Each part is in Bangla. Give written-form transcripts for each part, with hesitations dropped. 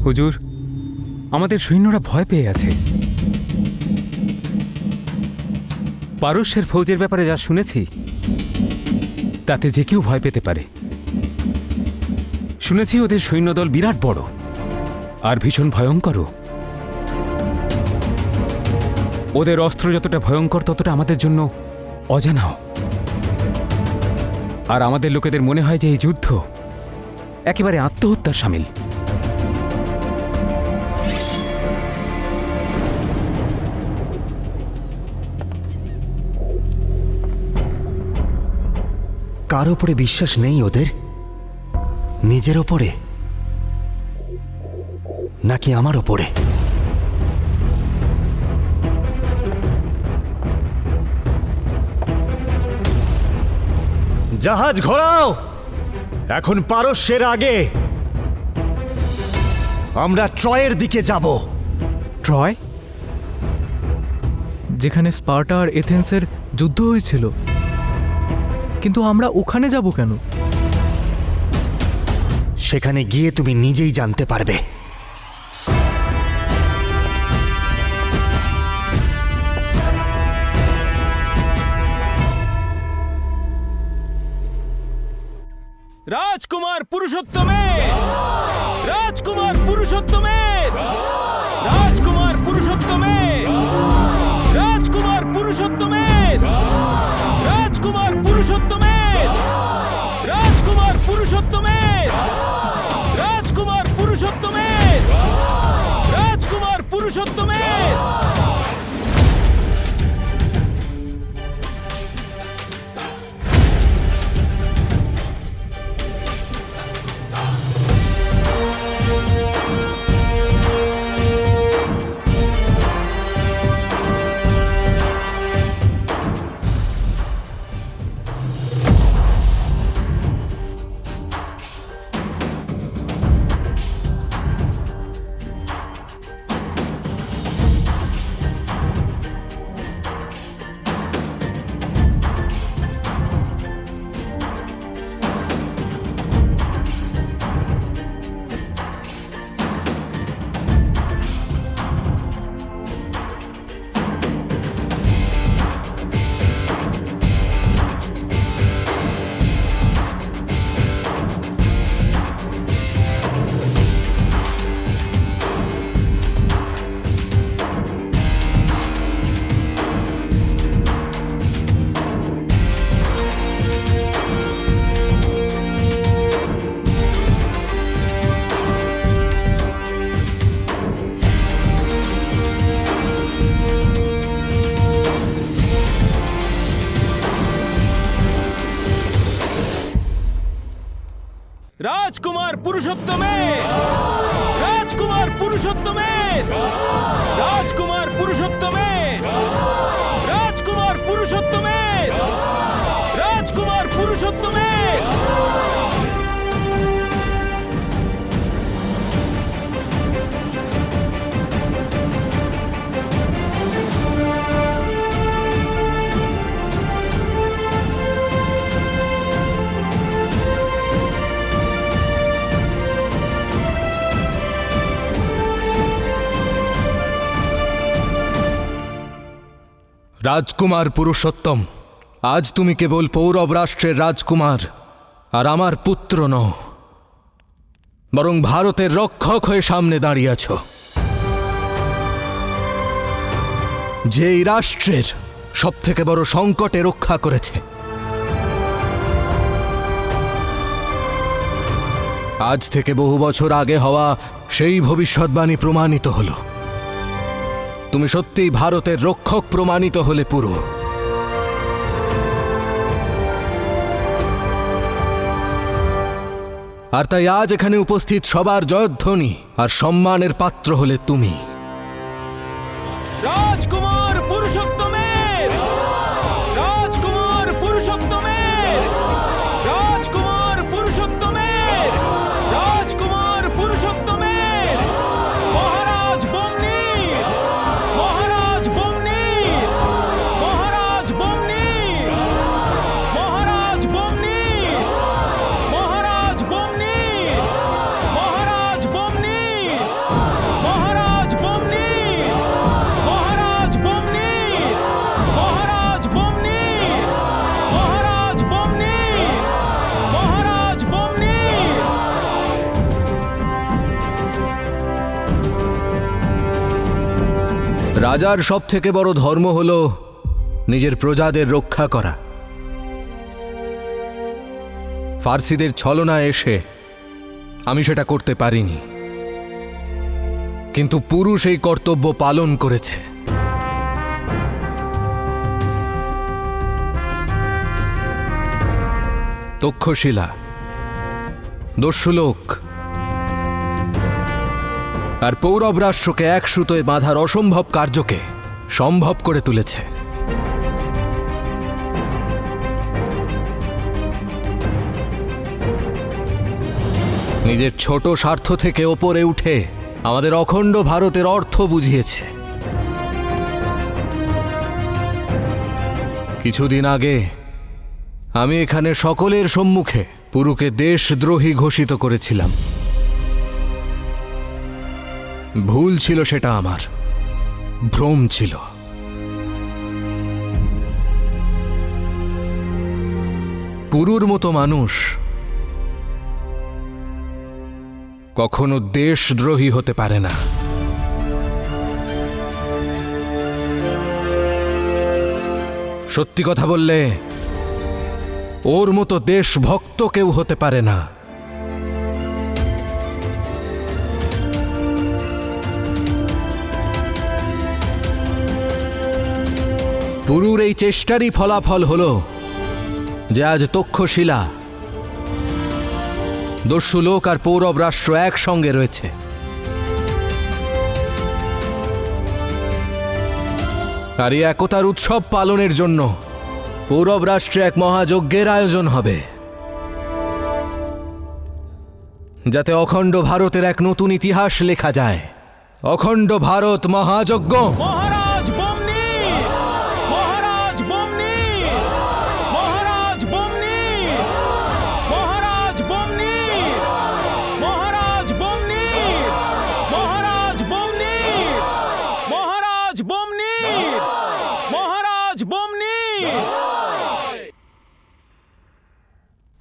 হুজুর, আমাদের সৈন্যরা ভয় পেয়ে আছে। পারস্যের ফৌজের ব্যাপারে যা শুনেছি তাতে যে কেউ ভয় পেতে পারে। শুনেছি ওদের সৈন্যদল বিরাট বড় আর ভীষণ ভয়ঙ্করও। ওদের অস্ত্র যতটা ভয়ঙ্কর ততটা আমাদের জন্য অজানাও। আর আমাদের লোকেদের মনে হয় যে এই যুদ্ধ একেবারে আত্মহত্যার শামিল। কার ওপরে বিশ্বাস নেই ওদের? নিজের ওপরে নাকি আমার ওপরে? জাহাজ ঘোরাও, এখন পারস্যের আগে আমরা ট্রয়ের দিকে যাব। ট্রয়, যেখানে স্পার্টা আর এথেন্সের যুদ্ধ হয়েছিল, কিন্তু আমরা ওখানে যাব কেন? সেখানে গিয়ে তুমি নিজেই জানতে পারবে। রাজকুমার পুরুষোত্তমের, রাজকুমার পুরুষোত্তমের, রাজকুমার পুরুষোত্তমের, রাজকুমার পুরুষোত্তমের, রাজকুমার পুরুষোত্তমের, রাজকুমার পুরুষোত্তমের, রাজকুমার পুরুষোত্তমের, রাজকুমার পুরুষোত্তমের। রাজকুমার পুরুষোত্তমের, রাজকুমার পুরুষোত্তমের, রাজকুমার পুরুষোত্তমের, রাজকুমার পুরুষোত্তমের, রাজকুমার পুরুষোত্তমের। রাজকুমার পুরুষোত্তম, আজ তুমি কেবল পৌরব রাষ্ট্রের রাজকুমার আর আমার পুত্র নও, বরং ভারতের রক্ষক হয়ে সামনে দাঁড়িয়ে আছো। যে এই রাষ্ট্রের সবথেকে বড় সংকটে রক্ষা করেছে। আজ থেকে বহু বছর আগে হওয়া সেই ভবিষ্যৎবাণী প্রমাণিত হলো। তুমি সত্যিই ভারতের রক্ষক প্রমাণিত হলে পুরো। আর তাই আজ এখানে উপস্থিত সবার জয়ধ্বনি আর সম্মানের পাত্র হলে তুমি। রাজকুমার পুরুষোত্তমের, রাজকুমার পুরুষোত্তমের, রাজকুমার পুরুষোত্তমের, রাজকুমার পুরুষোত্তমের, মহারাজ বমনি, মহারাজ বমনি, মহারাজ বমনি, মহারাজ বমনি, মহারাজ বমনি, মহারাজ বমনি। রাজার সব থেকে বড় ধর্ম হল নিজের প্রজাদের রক্ষা করা। ফার্সিদের ছলনায় এসে আমি সেটা করতে পারিনি, কিন্তু পুরুষ এই কর্তব্য পালন করেছে। তক্ষশিলা, দস্যুলোক আর পৌরব রাষ্ট্রকে এক সুতোয় বাঁধার অসম্ভব কার্যকে সম্ভব করে তুলেছে। নিজের ছোট স্বার্থ থেকে ওপরে উঠে আমাদের অখণ্ড ভারতের অর্থ বুঝিয়েছে। কিছুদিন আগে আমি এখানে সকলের সম্মুখে পুরুকে দেশদ্রোহী ঘোষিত করেছিলাম। ভুল ছিল সেটা, আমার ভ্রম ছিল। পুরুর মতো মানুষ কখনো দেশদ্রোহী হতে পারে না। সত্যি কথা বললে ওর মতো দেশভক্ত কেউ হতে পারে না। পুরুর এই চেষ্টারই ফলাফল হলো যে আজ তক্ষশিলা, দস্যুলোক আর পৌরব রাষ্ট্র একসঙ্গে রয়েছে। আর এই একতার উৎসব পালনের জন্য পৌরব রাষ্ট্রে এক মহাযজ্ঞের আয়োজন হবে, যাতে অখণ্ড ভারতের এক নতুন ইতিহাস লেখা যায়। অখণ্ড ভারত মহাযজ্ঞ। মহারাজ বমনি! মহারাজ বমনি! মহারাজ বমনি! মহারাজ বমনি! মহারাজ বমনি! মহারাজ বমনি! মহারাজ বমনি! মহারাজ বমনি!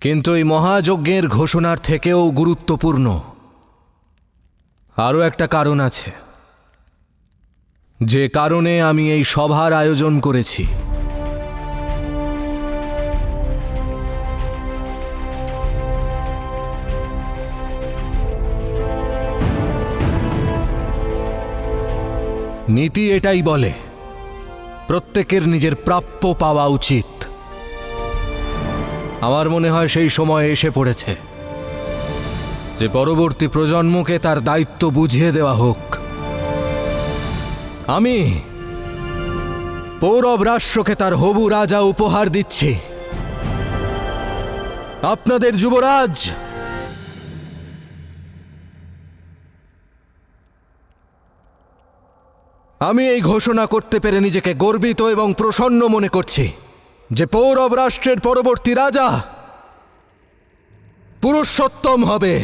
কিন্তু এই মহাযজ্ঞের ঘোষণার থেকেও গুরুত্বপূর্ণ আরও একটা কারণ আছে, যে কারণে আমি এই সভার আয়োজন করেছি। নীতি এটাই বলে, প্রত্যেকের নিজের প্রাপ্য পাওয়া উচিত। আমার মনে হয় সেই সময় এসে পড়েছে যে পরবর্তী প্রজন্মকে তার দায়িত্ব বুঝিয়ে দেওয়া হোক। আমি পৌরব রাষ্ট্রকে তার হবু রাজা উপহার দিচ্ছি, আপনাদের যুবরাজ। আমি এই ঘোষণা করতে পেরে নিজেকে গর্বিত এবং প্রসন্ন মনে করছি যে পৌরব রাষ্ট্রের পরবর্তী রাজা পুরুষোত্তম হবে।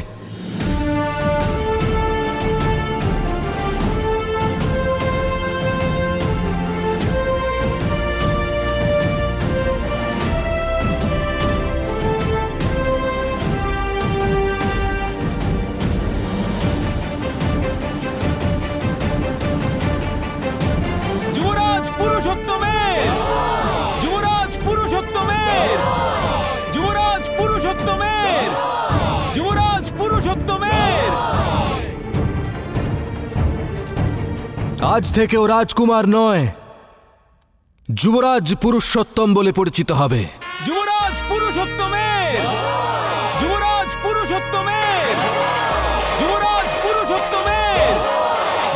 যুবরাজ পুরুষোত্তমের! যুবরাজ পুরুষোত্তমের! যুবরাজ পুরুষোত্তমের! যুবরাজ পুরুষোত্তমের! আজ থেকে ও রাজকুমার নয়, যুবরাজ পুরুষোত্তম বলে পরিচিত হবে। যুবরাজ পুরুষোত্তমের! যুবরাজ পুরুষোত্তমের! যুবরাজ পুরুষোত্তমের!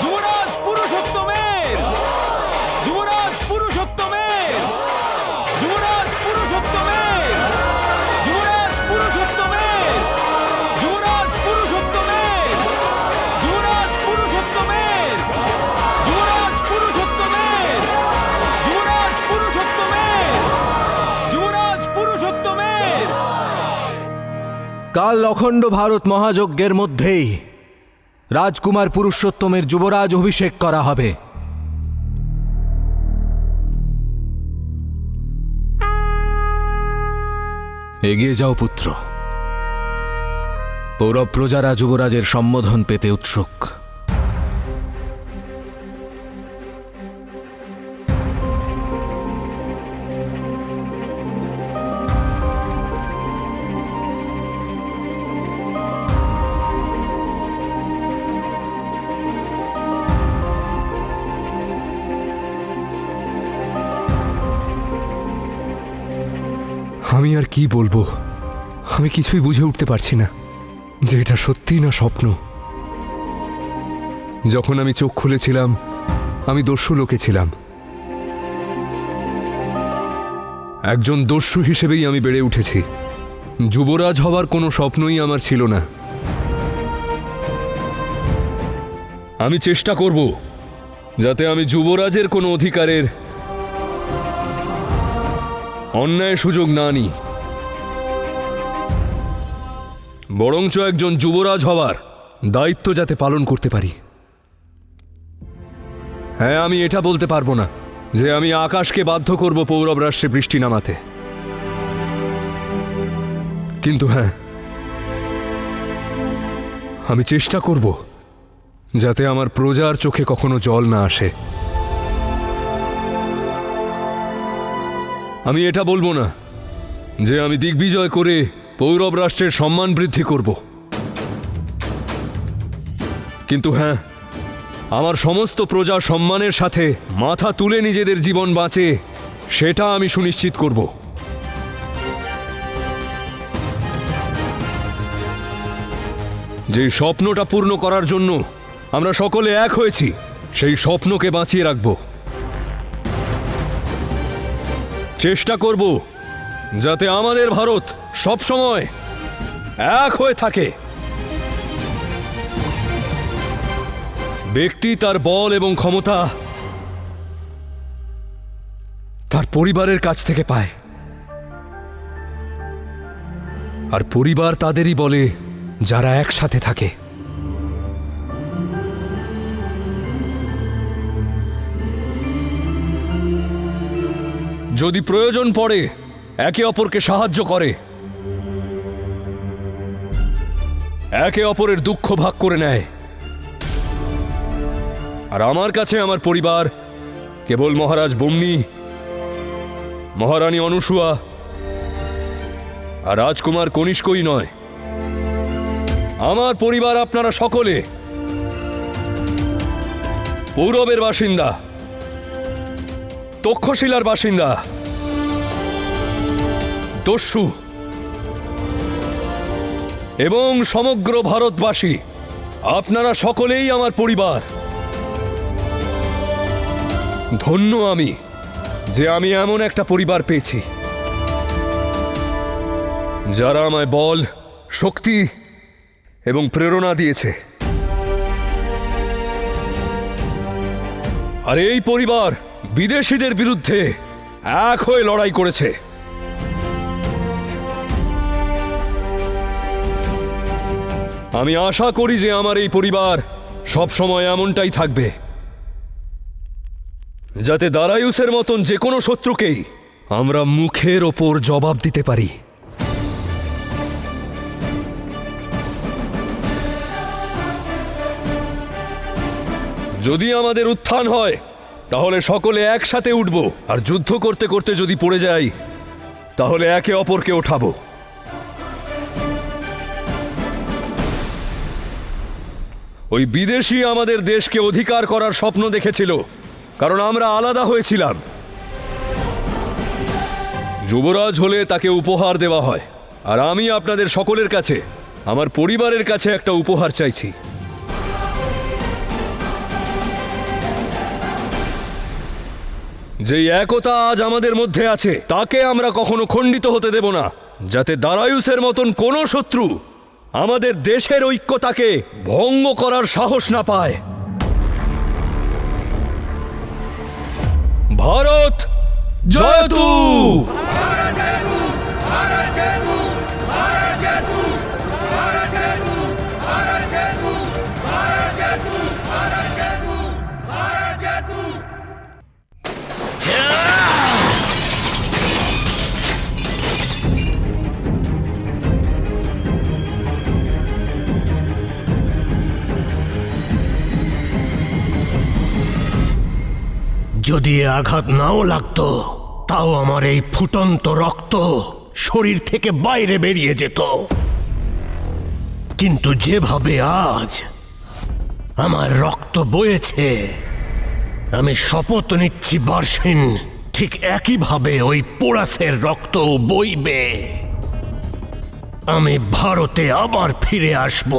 যুবরাজ পুরুষোত্তমের! যুবরাজ পুরুষোত্তমের! যুবরাজ পুরুষোত্তমের! যুবরাজ পুরুষোত্তমের! যুবরাজ পুরুষোত্তমের! যুবরাজ পুরুষোত্তমের! যুবরাজ পুরুষোত্তমের! যুবরাজ পুরুষোত্তমের! যুবরাজ পুরুষোত্তমের! কাল অখণ্ড ভারত মহাযজ্ঞের মধ্যেই রাজকুমার পুরুষোত্তমের যুবরাজ অভিষেক করা হবে। এগিয়ে যাও পুত্র। পৌরব প্রজারা যুবরাজের সম্বোধন পেতে উৎসুক। আমি আর কি বলবো, আমি কিছুই বুঝে উঠতে পারছি না যে এটা সত্যি না স্বপ্ন। যখন আমি চোখ খুলেছিলাম আমি দস্যু লোকে ছিলাম। একজন দস্যু হিসেবেই আমি বেড়ে উঠেছি। যুবরাজ হওয়ার কোনো স্বপ্নই আমার ছিল না। আমি চেষ্টা করব যাতে আমি যুবরাজের কোনো অধিকারের অন্যায় সুযোগ না নিই, বরঞ্চ একজন যুবরাজ হওয়ার দায়িত্ব যাতে পালন করতে পারি। হ্যাঁ, আমি এটা বলতে পারবো না যে আমি আকাশকে বাধ্য করব পৌরব রাষ্ট্রে বৃষ্টি নামাতে, কিন্তু হ্যাঁ, আমি চেষ্টা করব যাতে আমার প্রজার চোখে কখনো জল না আসে। আমি এটা বলবো না যে আমি দিগ্বিজয় করে পৌরব রাষ্ট্রের সম্মান বৃদ্ধি করব, কিন্তু হ্যাঁ, আমার সমস্ত প্রজা সম্মানের সাথে মাথা তুলে নিজেদের জীবন বাঁচে সেটা আমি সুনিশ্চিত করব। যে স্বপ্নটা পূর্ণ করার জন্য আমরা সকলে এক হয়েছি, সেই স্বপ্নকে বাঁচিয়ে রাখব। চেষ্টা করব যাতে আমাদের ভারত সবসময় এক হয়ে থাকে। ব্যক্তি তার বল এবং ক্ষমতা তার পরিবারের কাছ থেকে পায়, আর পরিবার তাদেরই বলে যারা একসাথে থাকে। যদি প্রয়োজন পড়ে একে অপরকে সাহায্য করে, একে অপরের দুঃখ ভাগ করে নেয়। আর আমার কাছে আমার পরিবার কেবল মহারাজ বম্নি, মহারানী অনুসুয়া আর রাজকুমার কনিষ্কই নয়, আমার পরিবার আপনারা সকলে পৌরবের বাসিন্দা, তক্ষশিলার বাসিন্দা, দস্যু এবং সমগ্র ভারতবাসী, আপনারা সকলেই আমার পরিবার। ধন্য আমি যে আমি এমন একটা পরিবার পেয়েছি যারা আমায় বল, শক্তি এবং প্রেরণা দিয়েছে। আর এই পরিবার বিদেশিদের বিরুদ্ধে এক হয়ে লড়াই করেছে। আমি আশা করি যে আমার এই পরিবার সব সময় এমনটাই থাকবে, যাতে দারায়ুসের মতন যে কোনো শত্রুকেই আমরা মুখের ওপর জবাব দিতে পারি। যদি আমাদের উত্থান হয় তাহলে সকলে একসাথে উঠব, আর যুদ্ধ করতে করতে যদি পড়ে যাই তাহলে একে অপরকে ওঠাবো। ওই বিদেশি আমাদের দেশকে অধিকার করার স্বপ্ন দেখেছিল, কারণ আমরা আলাদা হয়েছিলাম। যুবরাজ হলে তাকে উপহার দেওয়া হয়, আর আমি আপনাদের সকলের কাছে, আমার পরিবারের কাছে একটা উপহার চাইছি। যেই একতা আজ আমাদের মধ্যে আছে তাকে আমরা কখনো খণ্ডিত হতে দেব না, যাতে দারায়ুসের মতন কোনো শত্রু আমাদের দেশের ঐক্যতাকে ভঙ্গ করার সাহস না পায়। ভারত জয়তু! যদি এ আঘাত নাও লাগতো, তাও আমার এই ফুটন্ত রক্ত শরীর থেকে বাইরে বেরিয়ে যেত। কিন্তু যেভাবে আজ আমার রক্ত বয়েছে, আমি শপথ নিচ্ছি বার্সিন, ঠিক একইভাবে ওই পোরাসের রক্ত বইবে। আমি ভারতে আবার ফিরে আসব,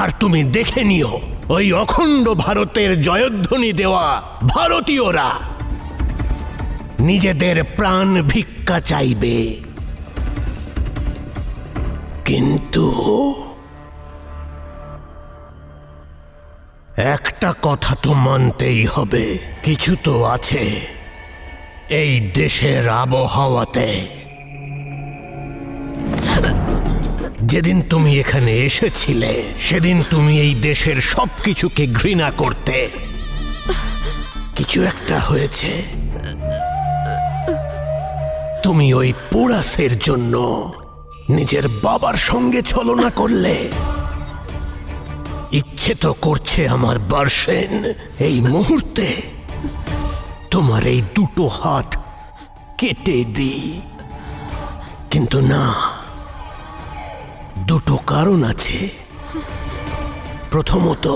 আর তুমি দেখে নিও ওই অখণ্ড ভারতের জয়ধ্বনি দেওয়া ভারতীয়রা নিজেদের প্রাণ ভিক্ষা চাইবে। কিন্তু একটা কথা তো মানতেই হবে, কিছু তো আছে এই দেশের আবহাওয়াতে। যেদিন তুমি এখানে এসেছিলে সেদিন তুমি এই দেশের সবকিছুকে ঘৃণা করতে। কিছু একটা হয়েছে। তুমি ওই পোরাসের জন্য নিজের বাবার সঙ্গে ছলনা করলে। ইচ্ছে তো করছে আমার বার্সেন এই মুহূর্তে তোমার এই দুটো হাত কেটে দিই, কিন্তু না, দুটো কারণ আছে। প্রথমত,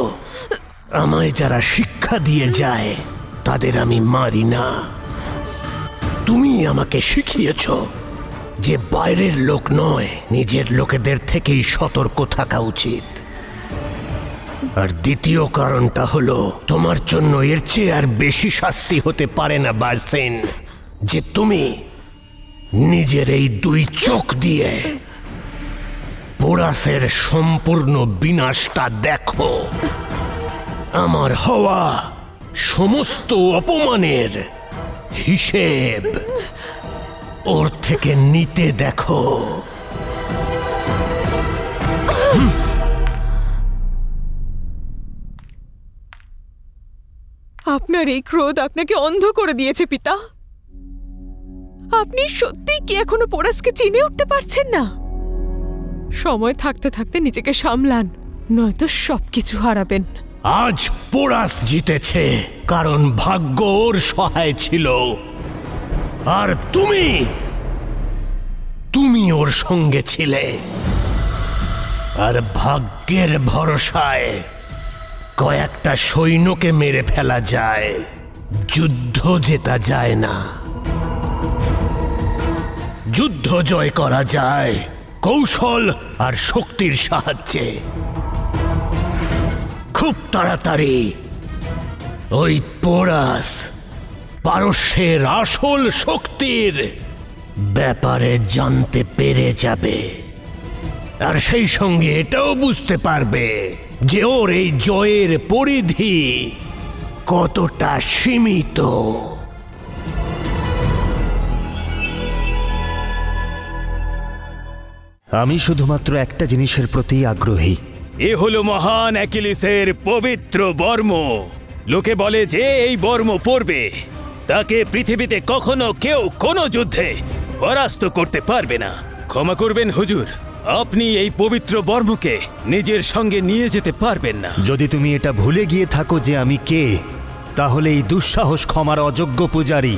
আমায় যারা শিক্ষা দিয়ে যায় তাদের আমি মারি না। তুমি আমাকে শিখিয়েছ যে বাইরের লোক নয়, নিজের লোকেদের থেকেই সতর্ক থাকা উচিত। আর দ্বিতীয় কারণটা হলো, তোমার জন্য এর চেয়ে আর বেশি শাস্তি হতে পারে না বার্সেন, যে তুমি নিজের এই দুই চোখ দিয়ে পোরাসের সম্পূর্ণ বিনাশটা দেখো। আমার হওয়া সমস্ত অপমানের হিসেব ওর থেকে নিতে দেখো। আপনার এই ক্রোধ আপনাকে অন্ধ করে দিয়েছে পিতা। আপনি সত্যিই কি এখনো পোরাসকে চিনে উঠতে পারছেন না? সময় থাকতে থাকতে নিজেকে সামলান, নয়তো সবকিছু হারাবেন। আজ পোরাস জিতেছে কারণ ভাগ্য ওর সহায় ছিল, আর তুমি ওর সঙ্গে ছিলে। আর ভাগ্যের ভরসায় কয়েকটা সৈন্যকে মেরে ফেলা যায়, যুদ্ধ জেতা যায় না। যুদ্ধ জয় করা যায় কৌশল আর শক্তির সাহায্যে। খুব তাড়াতাড়ি ওই পোরাস পারস্যের আসল শক্তির ব্যাপারে জানতে পেরে যাবে, আর সেই সঙ্গে এটাও বুঝতে পারবে যে ওর এই জয়ের পরিধি কতটা সীমিত। আমি শুধুমাত্র একটা জিনিসের প্রতি আগ্রহী। এ হলো মহান অ্যাকিলিসের পবিত্র বর্ম। লোকে বলে যে এই বর্ম পরবে তাকে পৃথিবীতে কখনো কেউ কোনো যুদ্ধে পরাস্ত করতে পারবে না। ক্ষমা করবেন হুজুর, আপনি এই পবিত্র বর্মকে নিজের সঙ্গে নিয়ে যেতে পারবেন না। যদি তুমি এটা ভুলে গিয়ে থাকো যে আমি কে, তাহলে এই দুঃসাহস ক্ষমার অযোগ্য পূজারী।